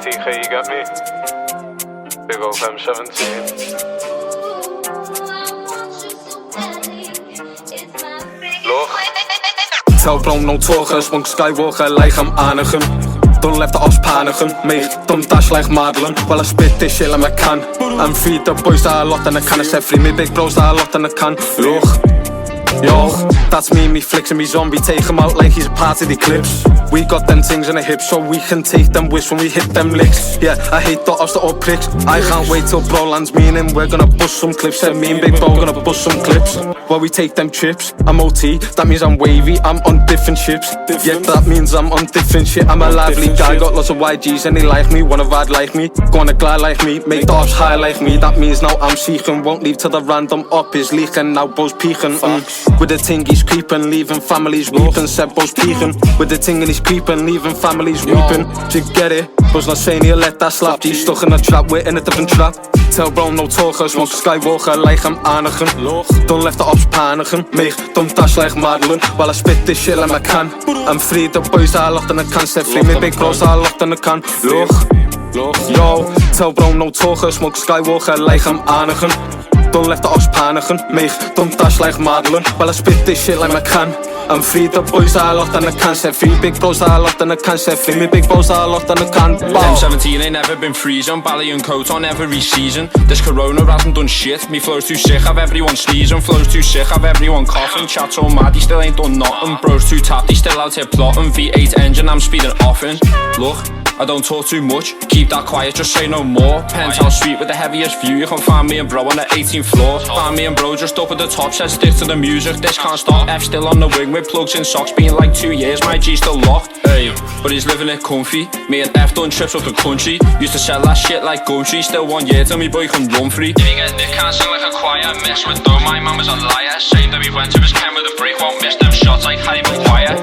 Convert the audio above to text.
Jtk, you get me? Big old M17. Look. Tell bro no talker, smoke skywalker, like I'm aanigem. Don't let the ops panigen, make don't dash like Madeline. While I spit this shit like I can. I'm free, the boys that a lot and I can. I said free, me big bros that a lot and I can. Look, yo, that's me flicks and me zombie. Take him out like he's a part of the clips. We got them things in the hips so we can take them whiffs when we hit them licks. Yeah, I hate the ops, the old pricks. I can't wait till bro lands me and him. We're gonna bust some clips. Said me and big bro gonna bust some clips. While we take them trips, I'm OT, that means I'm wavy. I'm on different ships. Yeah, that means I'm on different shit. I'm a lively guy, got lots of YGs and they like me. Wanna ride like me, gonna glide like me. Make the ops high like me, that means now I'm seeking. Won't leave till the random op is leaking. Now bro's peeking, with the ting he's creeping, leaving families weeping. Said bro's peeking, with the ting and he's creeping, leaving families weeping. Do you get it? Bro's not saying he'll let that slap. G's stuck in a trap, we're in a different trap. Tell bro no talker, smoke skywalker, like I'm aanigem. Don't let the ops panigen, make don't dash like Madeline. While I spit this shit like I can. I'm free, the boys that a lot and I can. Said free, me big bros that a lot and I can. Look, yo, tell bro no talker, smoke skywalker, like I'm aanigem. Don't let the ops panigen, make don't dash like Madeline. While I spit this shit like I can. I'm free, the boys that a lot and I can. Said free, big bros that a lot and I can. Said free, me big bros that a lot and I can. M17 ain't never been freezing, Bally and coat on every season. This corona hasn't done shit, me flow's too sick, have everyone sneezing. Flow's too sick, have everyone coughing. Chat so mad, he still ain't done nothing. Bro's too tapped, he still out here plotting. V8 engine, I'm speeding off in. Look, I don't talk too much, keep that quiet, just say no more. Penthouse suite with the heaviest view, you can find me and bro on the 18th floor. Find me and bro just up at the top, said stick to the music, this can't stop. F still on the wing with plugs in socks, been like 2 years, my G still locked. Hey, but he's living it comfy, me and F done trips up the country. Used to sell that shit like Gumtree, still 1 year till me boy can run free. If you get Nick can't sing like a choir, mess with though, my man was a liar. Saying that we went to his pen with a brick, won't miss them shots like Harry Maguire.